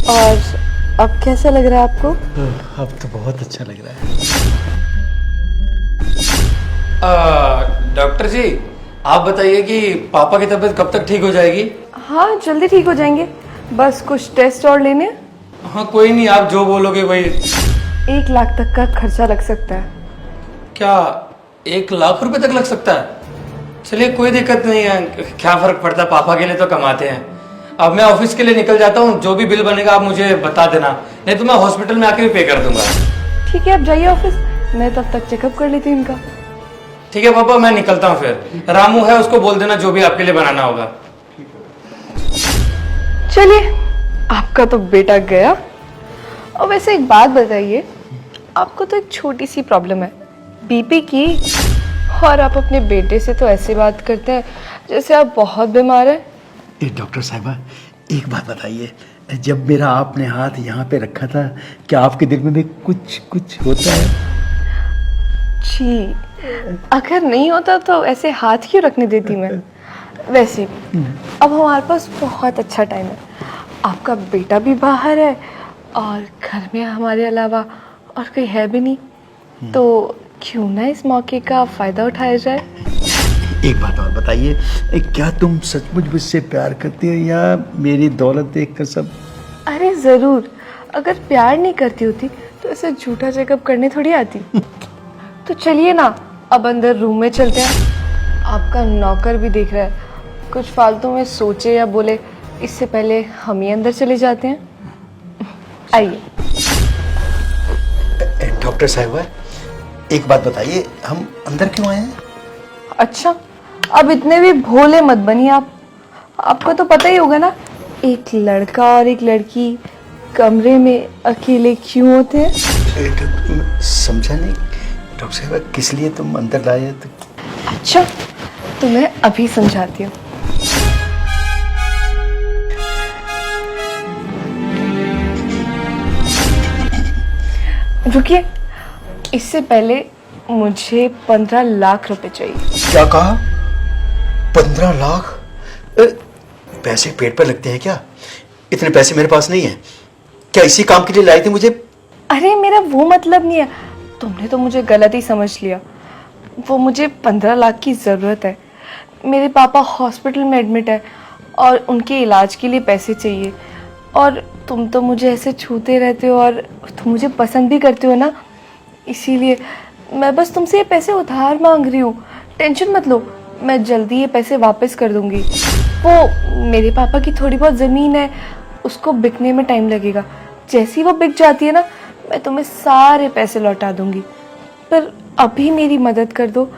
और अब कैसा लग रहा है आपको? अब तो बहुत अच्छा लग रहा है। डॉक्टर जी, आप बताइए कि पापा की तबीयत कब तक ठीक हो जाएगी? हाँ, जल्दी ठीक हो जाएंगे। बस कुछ टेस्ट और लेने। हाँ कोई नहीं, आप जो बोलोगे वही। 1 लाख तक का खर्चा लग सकता है। क्या 1 लाख रुपए तक लग सकता है? चलिए कोई दिक्कत नहीं है, क्या फर्क पड़ता है, पापा के लिए तो कमाते हैं। अब मैं ऑफिस के लिए निकल जाता हूँ, जो भी बिल बनेगा आप मुझे बता देना, नहीं तो मैं हॉस्पिटल में आके भी पे कर दूंगा। ठीक है, आप जाइए ऑफिस, मैं तब तक चेकअप कर लेती हूँ इनका। ठीक है पापा, मैं निकलता हूँ फिर। रामू है, उसको बोल देना जो भी आपके लिए बनाना होगा। चलिए, आपका तो बेटा गया। और वैसे एक बात बताइए, आपको तो एक छोटी सी प्रॉब्लम है, बीपी की, और आप अपने बेटे से तो ऐसे बात करते हैं जैसे आप बहुत बीमार हैं। डॉक्टर साहिबा, एक बात बताइए, जब मेरा आपने हाथ यहाँ पे रखा था, क्या आपके दिल में भी कुछ कुछ होता है? जी, अगर नहीं होता तो ऐसे हाथ क्यों रखने देती मैं। वैसे भी अब हमारे पास बहुत अच्छा टाइम है, आपका बेटा भी बाहर है और घर में हमारे अलावा और कोई है भी नहीं, तो क्यों ना इस मौके का फायदा उठाया जाए। एक बात और बताइए, क्या तुम सचमुच मुझसे प्यार करती हो या मेरी दौलत देखकर सब? अरे जरूर, अगर प्यार नहीं करती होती तो ऐसे झूठा चेकअप करने थोड़ी आती। तो चलिए ना, अब अंदर रूम में चलते हैं। आपका नौकर भी देख रहा है, कुछ फालतू में सोचे या बोले इससे पहले हम ही अंदर चले जाते हैं। आइए। डॉक्टर साहिबा, एक बात बताइए, हम अंदर क्यों आए हैं? अच्छा, अब इतने भी भोले मत बनिए आप। आपको तो पता ही होगा ना, एक लड़का और एक लड़की कमरे में अकेले क्यों होते हैं। समझा नहीं डॉक्टर साहिबा, किस लिए तुम अंदर लाए तो? अच्छा, तो मैं अभी समझाती हूँ। रुकिए, इससे पहले मुझे 15 लाख रुपए चाहिए। क्या कहा? 15 लाख? पैसे पेट पर लगते हैं क्या? इतने पैसे मेरे पास नहीं है। क्या इसी काम के लिए लाई थी मुझे? अरे मेरा वो मतलब नहीं है, तुमने तो मुझे गलत ही समझ लिया। वो मुझे 15 लाख की ज़रूरत है। मेरे पापा हॉस्पिटल में एडमिट है और उनके इलाज के लिए पैसे चाहिए। और तुम तो मुझे ऐसे छूते रहते हो और तुम मुझे पसंद भी करते हो ना, इसीलिए मैं बस तुमसे ये पैसे उधार मांग रही हूँ। टेंशन मत लो, मैं जल्दी ये पैसे वापस कर दूंगी। वो मेरे पापा की थोड़ी बहुत ज़मीन है, उसको बिकने में टाइम लगेगा। जैसी वो बिक जाती है ना, मैं तुम्हें सारे पैसे लौटा दूंगी। पर अभी मेरी मदद कर दो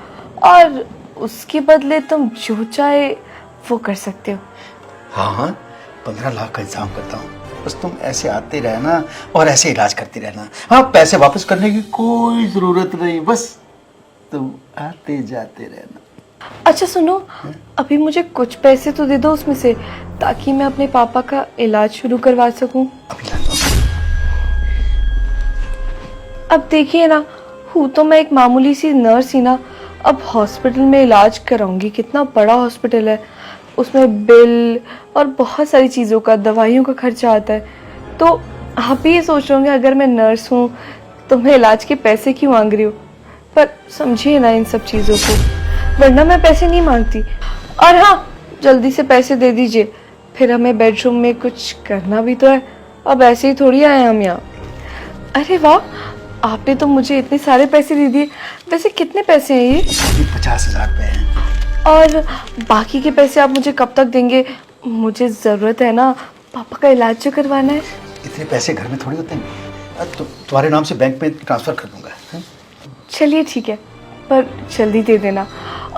और उसके बदले तुम जो चाहे वो कर सकते हो। हाँ हाँ, 15 लाख का इंतजाम करता हूँ। बस तुम ऐसे आते रहना और ऐसे इलाज करती रहना। हाँ, पैसे वापस करने की कोई जरूरत नहीं, बस तुम आते जाते रहना। अच्छा सुनो, अभी मुझे कुछ पैसे तो दे दो उसमें से, ताकि मैं अपने पापा का इलाज शुरू करवा सकूं। अभी लाता हूँ। अब देखिए ना, हूँ तो मैं एक मामूली सी नर्स ही ना। अब हॉस्पिटल में इलाज कराऊंगी, कितना बड़ा हॉस्पिटल है, उसमें बिल और बहुत सारी चीज़ों का, दवाइयों का खर्चा आता है। तो आप भी ये सोच रहे होंगे, अगर मैं नर्स हूँ तो मैं इलाज के पैसे क्यों मांग रही हूँ। पर समझिए ना इन सब चीज़ों को, वरना मैं पैसे नहीं मांगती। और हाँ, जल्दी से पैसे दे दीजिए, फिर हमें बेडरूम में कुछ करना भी तो है। अब ऐसे ही थोड़ी आए हम यहाँ। अरे वाह, आपने तो मुझे इतने सारे पैसे दे दिए। वैसे कितने पैसे हैं ये? अभी 50,000 रुपए हैं। और बाकी के पैसे आप मुझे कब तक देंगे? मुझे ज़रूरत है ना, पापा का इलाज जो करवाना है। इतने पैसे घर में थोड़ी होते हैं। तुम्हारे नाम से बैंक में ट्रांसफर कर दूंगा। चलिए ठीक है, पर जल्दी दे देना।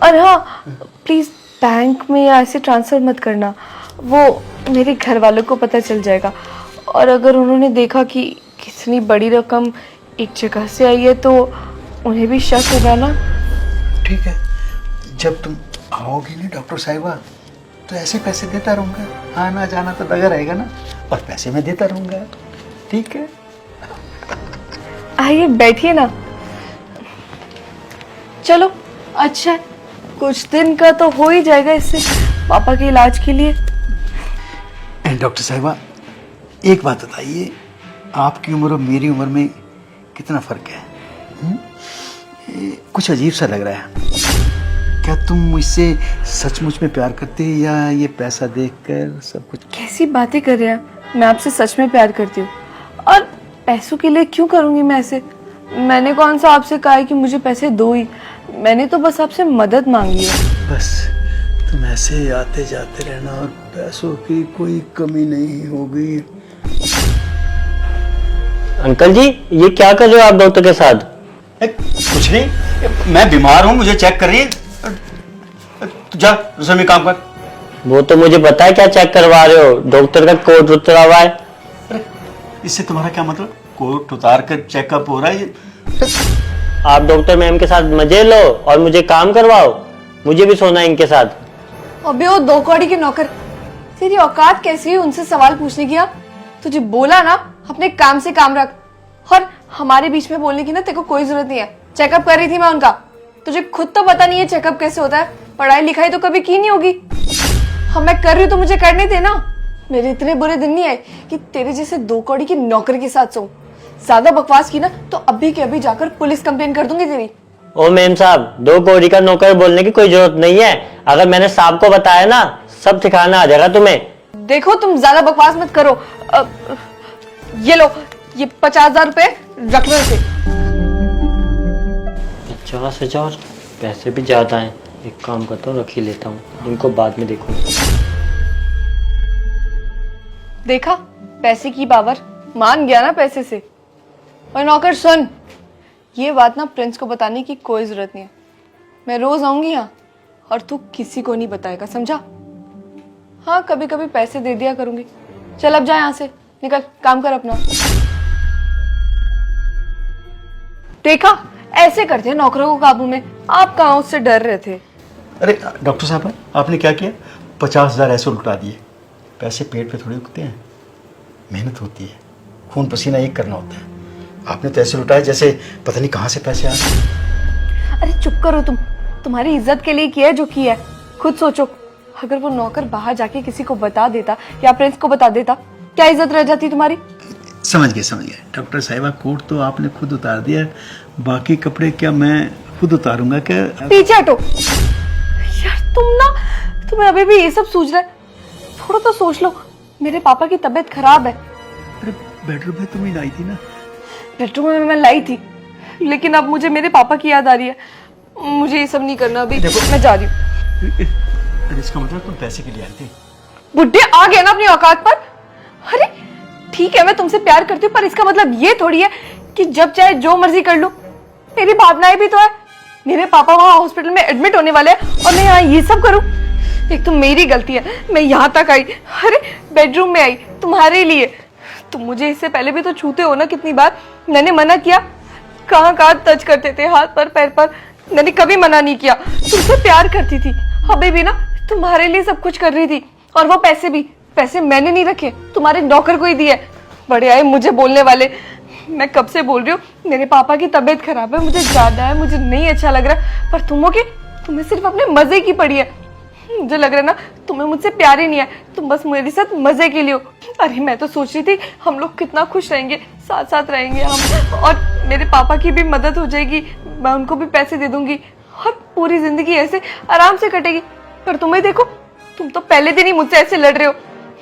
और हाँ, प्लीज़ बैंक में या ऐसे ट्रांसफ़र मत करना, वो मेरे घर वालों को पता चल जाएगा। और अगर उन्होंने देखा कि कितनी बड़ी रकम एक जगह से आई है तो उन्हें भी शक होगा ना। ठीक है, जब तुम आओगी ना डॉक्टर साहिबा, तो ऐसे पैसे देता रहूँगा। आना जाना तो लगा रहेगा ना, और पैसे मैं देता रहूँगा। ठीक है, आइए बैठिए ना। चलो अच्छा, कुछ दिन का तो हो ही जाएगा इससे, पापा के इलाज के लिए। डॉक्टर साहिबा, एक बात बताइए, आपकी उम्र और मेरी उम्र में कितना फर्क है? कुछ अजीब सा लग रहा है। क्या तुम मुझसे सचमुच में प्यार करती है या ये पैसा देखकर सब कुछ? कैसी बातें कर रहे हैं? मैं आपसे सच में प्यार करती हूँ, और पैसों के लिए क्यों करूँगी मैं ऐसे? मैंने कौन सा आपसे कहा है कि मुझे पैसे दो ही? मैंने तो बस आपसे मदद मांगी है। बस तुम ऐसे आते जाते रहना और पैसों की कोई कमी नहीं होगी। अंकल जी, ये क्या कर रहे हो आप डॉक्टर के साथ? कुछ नहीं, मैं बीमार हूँ, मुझे चेक कर रही है। तू जा रसोई में काम कर। वो तो मुझे पता है क्या चेक करवा रहे हो, डॉक्टर का कोट उतरा हुआ है। अरे इससे तुम्हारा क्या मतलब? कोट उतार कर चेकअप हो रहा है ये? आप डॉक्टर मैम के साथ मजे लो और मुझे काम करवाओ, मुझे भी सोना है इनके साथ। अबे वो दो कौड़ी के नौकर, तेरी औकात कैसी है उनसे सवाल पूछने की? आप तुझे बोला ना अपने काम से काम रख, और हमारे बीच में बोलने की ना तेरे को कोई जरूरत नहीं है। चेकअप कर रही थी मैं उनका, तुझे खुद तो पता नहीं है चेकअप कैसे होता है। पढ़ाई लिखाई तो कभी की नहीं होगी। हाँ मैं कर रही हूँ तो मुझे करने दे ना। मेरे इतने बुरे दिन नहीं आए कि तेरे जैसे दो कौड़ी की नौकर के साथ सोऊं। ज्यादा बकवास की ना तो अभी के अभी जाकर पुलिस कंप्लेन कर दूंगी तेरी। ओ मैम साहब, दो कौड़ी का नौकर बोलने की कोई जरूरत नहीं है। अगर मैंने साहब को बताया ना, सब ठिकाना आ जाएगा तुम्हें। देखो तुम ज्यादा बकवास मत करो। ये लो, ये 50,000 रुपए रख लो इसे। 50,000 पैसे भी ज्यादा हैं। एक काम करता हूँ, रख ही लेता हूँ, इनको बाद में देखूंगा। देखा, पैसे की पावर, मान गया ना पैसे से। और नौकर सुन, ये बात ना प्रिंस को बताने की कोई जरूरत नहीं है। मैं रोज आऊंगी यहाँ और तू किसी को नहीं बताएगा, समझा? हाँ कभी कभी पैसे दे दिया करूंगी। चल अब जा यहाँ से, निकल, काम कर अपना। देखा, ऐसे करते हैं नौकरों को काबू में। आप कहाँ उससे डर रहे थे? अरे डॉक्टर साहब, आपने क्या किया? 50,000 ऐसे लुटा दिए। पैसे पेट पे थोड़ी उगते हैं, मेहनत होती है, खून पसीना एक करना होता है। आपने तो ऐसे लुटाए जैसे पता नहीं कहाँ से पैसे आ रहे। अरे चुप करो तुम, तुम्हारी इज्जत के लिए किया है जो किया है। खुद सोचो, अगर वो नौकर बाहर जाके किसी को बता देता या प्रिंस को बता देता, क्या इज्जत रह जाती तुम्हारी? समझ गए डॉक्टर साहिबा, कोट तो आपने खुद उतार दिया, बाकी कपड़े क्या मैं खुद उतारूंगा क्या? पीछे हटो यार, तुम्हें अभी भी ये सब सूझ रहा है? थोड़ा तो सोच लो, मेरे पापा की तबीयत खराब है। अरे बेडरूम में तुम ही लाई थी ना? बेडरूम में मैं लाई थी, लेकिन अब मुझे मेरे पापा की याद आ रही है। मुझे ये सब नहीं करना अभी। देखो मैं जा रही हूँ। अरे इसका मतलब तुम पैसे के लिए आई थी? बुड्ढे आ गए ना अपनी औकात पर। अरे ठीक है, मैं तुमसे प्यार करती हूँ, पर इसका मतलब ये थोड़ी है कि जब चाहे जो मर्जी कर लूं। मेरी भावनाएं भी तो है। मेरे पापा वहां हॉस्पिटल में एडमिट होने वाले हैं और मैं यहाँ ये सब करूं? एक तो मेरी गलती है, मैं यहाँ तक आई, अरे बेडरूम में आई तुम्हारे लिए। तुम मुझे इससे पहले भी तो छूते हो ना कितनी बार। मैंने मना किया? कहाँ कहाँ टच करते थे, हाथ पर, पैर पर। मैंने कभी मना नहीं किया। तुमसे प्यार करती थी, अभी भी ना तुम्हारे लिए सब कुछ कर रही थी। और वो पैसे मैंने नहीं रखे, तुम्हारे नौकर को ही दिए। बड़े आए मुझे बोलने वाले। मैं कब से बोल रही हूँ मेरे पापा की तबीयत खराब है, मुझे ज्यादा है, मुझे नहीं अच्छा लग रहा। पर तुम्हें सिर्फ अपने मजे की पड़ी है। मुझे लग रहा है ना तुम्हें मुझसे प्यार ही नहीं है, तुम बस मेरे साथ मजे के लिए हो। अरे मैं तो सोच रही थी हम लोग कितना खुश रहेंगे, साथ साथ रहेंगे हम, और मेरे पापा की भी मदद हो जाएगी, मैं उनको भी पैसे दे दूंगी और पूरी जिंदगी ऐसे आराम से कटेगी। पर तुम्हें देखो, तुम तो पहले दिन ही मुझसे ऐसे लड़ रहे हो।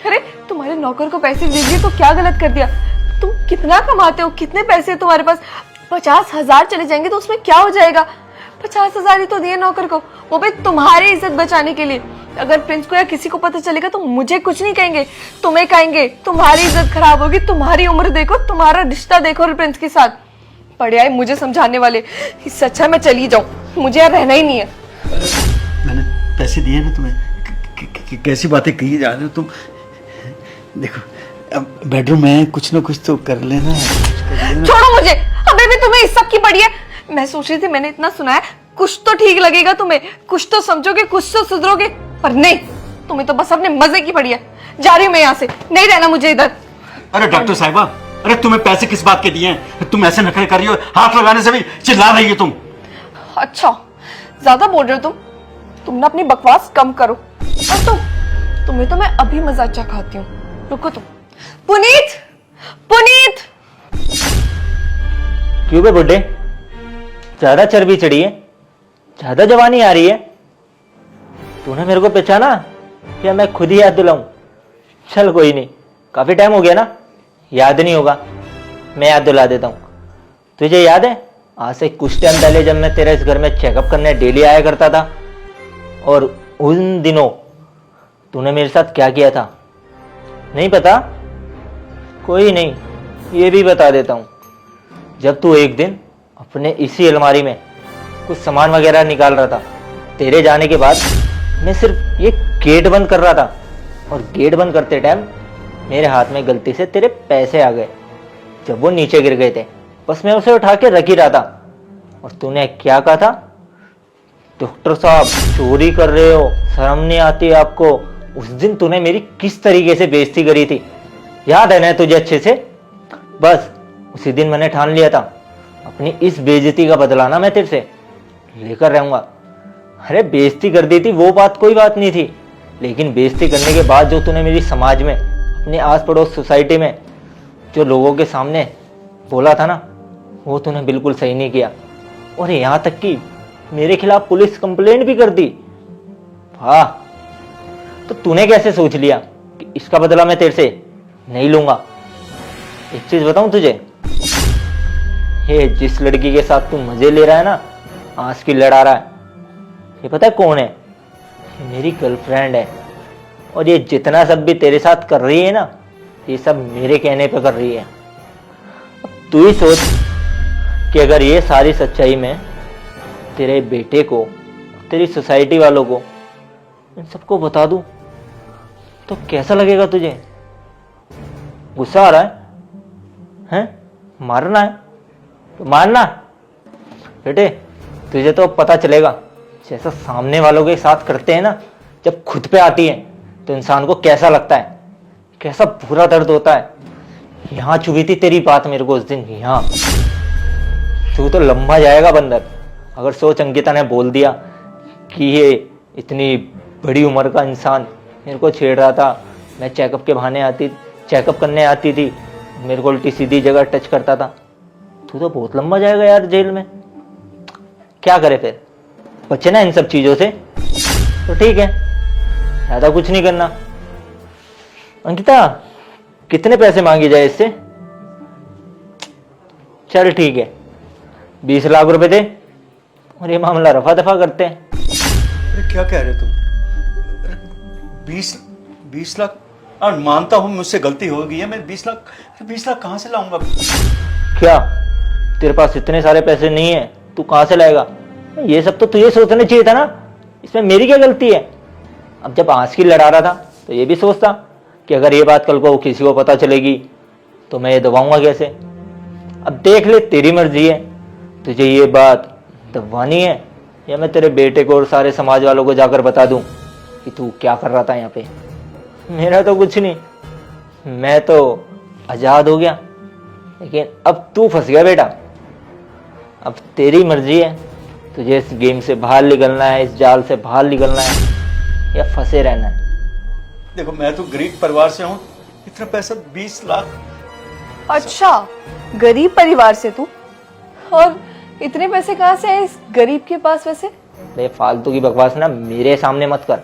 अरे तुम्हारे नौकर को पैसे दे दिए तो क्या गलत कर दिया? तुम कितना कमाते हो, कितने पैसे है तुम्हारे पास? 50,000 चले जाएंगे तो उसमें क्या हो जाएगा? 50,000 ही तो दिए नौकर को, वो भी तुम्हारी इज्जत बचाने के लिए। अगर प्रिंस को या किसी को पता चलेगा तो मुझे कुछ नहीं कहेंगे, तुम्हें कहेंगे। तुम्हारी इज्जत खराब होगी, तुम्हारी उम्र देखो, तुम्हारा रिश्ता देखो प्रिंस के साथ। पड़े आए मुझे समझाने वाले। इससे अच्छा मैं चली जाऊं, मुझे यहाँ रहना ही नहीं है। मैंने पैसे दिए ना तुम्हें, कैसी बातें कही जा रहे हो तुम? देखो अब बेडरूम में कुछ ना कुछ तो कर लेना। छोड़ो मुझे, अभी भी तुम्हें इस सब की पड़ी है। मैं सोच रही थी, मैंने इतना सुना है, कुछ तो ठीक लगेगा तुम्हें, कुछ तो समझोगे, कुछ तो सुधरोगे। पर नहीं, तुम्हें तो बस अपने मजे की पड़ी है। जा रही हूँ मैं यहाँ से, नहीं रहना मुझे इधर। अरे डॉक्टर साहिबा, अरे तुम्हें पैसे किस बात के दिए हैं? तुम ऐसे नखरे कर रही हो, हाथ लगाने से भी चिल्ला रही हो तुम। अच्छा, ज्यादा बोल रहे हो तुम ना अपनी बकवास कम करो। और तुम्हें तो मैं अभी मजा अच्छा खाती हूँ। रुको तुम, पुनीत, पुनीत। क्यों बे बुड्ढे, ज्यादा चर्बी चढ़ी है, ज्यादा जवानी आ रही है? तूने मेरे को पहचाना या मैं खुद ही याद दिलाऊं? चल कोई नहीं, काफी टाइम हो गया ना, याद नहीं होगा, मैं याद दिला देता हूं। तुझे याद है आज से कुछ टाइम पहले जब मैं तेरे इस घर में चेकअप करने डेली आया करता था, और उन दिनों तूने मेरे साथ क्या किया था? नहीं पता? कोई नहीं, ये भी बता देता हूं। जब तू एक दिन अपने इसी अलमारी में कुछ सामान वगैरह निकाल रहा था, तेरे जाने के बाद मैं सिर्फ ये गेट बंद कर रहा था, और गेट बंद करते टाइम मेरे हाथ में गलती से तेरे पैसे आ गए। जब वो नीचे गिर गए थे, बस मैं उसे उठा के रख ही रहा था, और तूने क्या कहा था? डॉक्टर साहब चोरी कर रहे हो, शर्म नहीं आती आपको? उस दिन तूने मेरी किस तरीके से बेइज्जती करी थी, याद है ना तुझे अच्छे से? बस उसी दिन मैंने ठान लिया था अपनी इस बेइज्जती का बदला ना मैं तेरे से लेकर रहूंगा। अरे बेइज्जती कर दी थी वो बात कोई बात नहीं थी, लेकिन बेइज्जती करने के बाद जो तूने मेरी समाज में, अपने आस पड़ोस सोसाइटी में जो लोगों के सामने बोला था ना, वो तूने बिल्कुल सही नहीं किया। और यहाँ तक कि मेरे खिलाफ पुलिस कंप्लेंट भी कर दी। वाह, तो तूने कैसे सोच लिया कि इसका बदला मैं तेरे से नहीं लूंगा? एक चीज बताऊं तुझे, ये जिस लड़की के साथ तू मजे ले रहा है ना, आंस की लड़ा रहा है, ये पता है कौन है? ये मेरी गर्लफ्रेंड है, और ये जितना सब भी तेरे साथ कर रही है ना, ये सब मेरे कहने पे कर रही है। अब तू ही सोच कि अगर ये सारी सच्चाई में तेरे बेटे को, तेरी सोसाइटी वालों को, इन सबको बता दूं तो कैसा लगेगा तुझे? गुस्सा आ रहा है? हैं? मारना है तो मारना। बेटे तुझे तो पता चलेगा जैसा सामने वालों के साथ करते हैं ना, जब खुद पे आती है तो इंसान को कैसा लगता है, कैसा बुरा दर्द होता है। यहां चुभी थी तेरी बात मेरे को उस दिन, यहां। तू तो लंबा जाएगा बंदर अगर सोच अंकिता ने बोल दिया कि ये इतनी बड़ी उम्र का इंसान मेरे को छेड़ रहा था, मैं चेकअप करने आती थी, मेरे को उल्टी सीधी जगह टच करता था। तू तो बहुत लंबा जाएगा यार जेल में। क्या करे फिर, बचे ना इन सब चीजों से तो ठीक है, ज्यादा कुछ नहीं करना। अंकिता कितने पैसे मांगे जाए इससे? चल ठीक है, 20 लाख रुपए दे और ये मामला रफा दफा करते हैं। अरे क्या कह रहे हो तुम? 20 लाख? और मानता हूं मुझसे गलती हो गई है, मैं 20 लाख कहां से लाऊंगा? क्या तेरे पास इतने सारे पैसे नहीं है, तू कहां से लाएगा? ये सब तो तुझे सोचना चाहिए था ना, इसमें मेरी क्या गलती है? अब जब आंस की लड़ा रहा था तो ये भी सोचता कि अगर ये बात कल को किसी को पता चलेगी तो मैं ये दबाऊंगा कैसे। अब देख ले, तेरी मर्जी है, तुझे ये बात दबवानी है या मैं तेरे बेटे को और सारे समाज वालों को जाकर बता दूं कि तू क्या कर रहा था यहाँ पे। मेरा तो कुछ नहीं, मैं तो आजाद हो गया, लेकिन अब तू फंस गया बेटा। अब तेरी मर्जी है, तुझे इस गेम से बाहर निकलना है, इस जाल से बाहर निकलना है या फंसे रहना है। देखो मैं तो गरीब परिवार से हूँ, इतना पैसा 20 लाख। अच्छा, गरीब परिवार से तू? और इतने पैसे कहाँ से आए इस गरीब के पास वैसे? बे फालतू की बकवास ना मेरे सामने मत कर।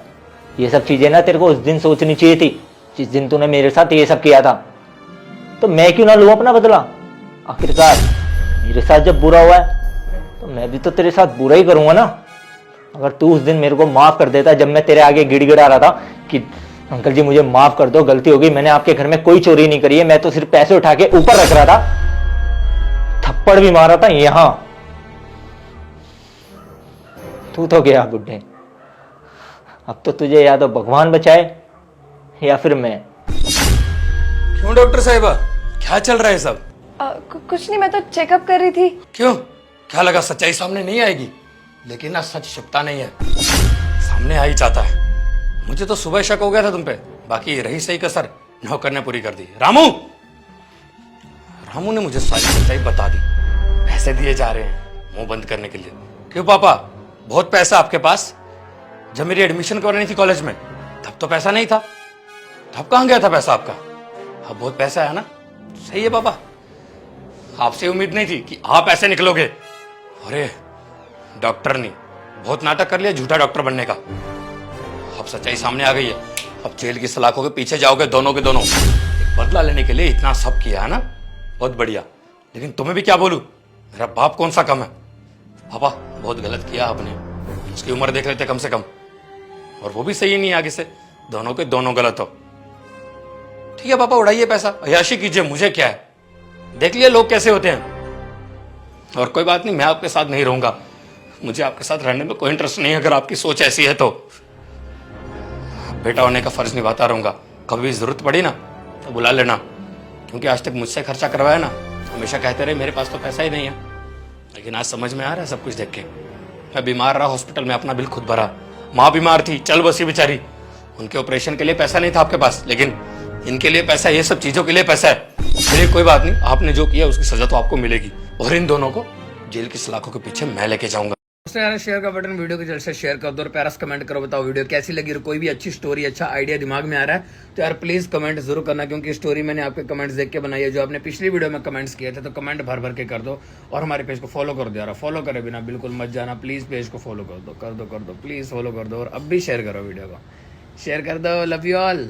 ये सब चीजें ना तेरे को उस दिन सोचनी चाहिए थी जिस दिन तूने मेरे साथ ये सब किया था। तो मैं क्यों ना लूं अपना बदला? आखिरकार मेरे साथ जब बुरा हुआ है तो मैं भी तो तेरे साथ बुरा ही करूंगा ना। अगर तू उस दिन मेरे को माफ कर देता जब मैं तेरे आगे गिड़गिड़ा रहा था कि अंकल जी मुझे माफ कर दो, गलती हो गई, मैंने आपके घर में कोई चोरी नहीं करी है, मैं तो सिर्फ पैसे उठा के ऊपर रख रहा था, थप्पड़ भी मारा था यहां। तू तो गया बुड्ढे, अब तो तुझे या तो भगवान बचाए या फिर मैं। क्यों डॉक्टर साहिबा, क्या चल रहा है सब? कुछ नहीं, मैं तो चेकअप कर रही थी। क्यों, क्या लगा सच्चाई सामने नहीं आएगी? लेकिन ना सच छुपता नहीं है, सामने आ ही जाता है। मुझे तो सुबह शक हो गया था तुम पे, बाकी रही सही कसर नौकर ने पूरी कर दी। रामू ने मुझे सारी सच्चाई बता दी। पैसे दिए जा रहे हैं मुंह बंद करने के लिए। क्यों पापा, बहुत पैसा आपके पास? जब मेरी एडमिशन करवानी थी कॉलेज में तब तो पैसा नहीं था, तब कहां गया था पैसा आपका? अब बहुत पैसा है ना। सही है पापा, आपसे उम्मीद नहीं थी कि आप ऐसे निकलोगे। अरे डॉक्टर नहीं, बहुत नाटक कर लिया झूठा डॉक्टर बनने का। अब सच्चाई सामने आ गई है। अब जेल की सलाखों के पीछे जाओगे दोनों के दोनों। बदला लेने के लिए इतना सब किया है ना, बहुत बढ़िया। लेकिन तुम्हें भी क्या बोलूं, मेरा बाप कौन सा कम है। पापा बहुत गलत किया आपने, उसकी उम्र देख लेते कम से कम। और वो भी सही नहीं आगे से, दोनों के दोनों गलत हो। ठीक है पापा, उड़ाइए पैसा, अय्याशी कीजिए, मुझे क्या है। देख लिया लोग कैसे होते हैं। और कोई बात नहीं, मैं आपके साथ नहीं रहूंगा, मुझे आपके साथ रहने में कोई इंटरेस्ट नहीं है। अगर आपकी सोच ऐसी है तो बेटा होने का फर्ज निभाता रहूंगा। कभी भी जरूरत पड़ी ना तो बुला लेना, क्योंकि आज तक मुझसे खर्चा करवाया ना, हमेशा कहते रहे मेरे पास तो पैसा ही नहीं है। लेकिन आज समझ में आ रहा है सब कुछ देख के। मैं बीमार रहा हॉस्पिटल में, अपना बिल खुद भरा। माँ बीमार थी, चल बसी बेचारी, उनके ऑपरेशन के लिए पैसा नहीं था आपके पास, लेकिन इनके लिए पैसा है, ये सब चीजों के लिए पैसा है। चलिए कोई बात नहीं, आपने जो किया उसकी सजा तो आपको मिलेगी, और इन दोनों को जेल की सलाखों के पीछे मैं लेके जाऊंगा। दोस्तों यार, शेयर का बटन वीडियो को जल्द से शेयर कर दो और प्यारा सा कमेंट करो, बताओ वीडियो कैसी लगी। और कोई भी अच्छी स्टोरी, अच्छा आइडिया दिमाग में आ रहा है तो यार प्लीज कमेंट जरूर करना, क्योंकि स्टोरी मैंने आपके कमेंट्स देख के बनाई है। जो आपने पिछली वीडियो में कमेंट्स किए थे तो कमेंट भर भर के कर दो, और हमारे पेज को फॉलो कर दो यार। फॉलो करे बिना बिल्कुल मत जाना, प्लीज पेज को फॉलो कर दो प्लीज फॉलो कर दो, और अब भी शेयर करो वीडियो को, शेयर कर दो। Love you all.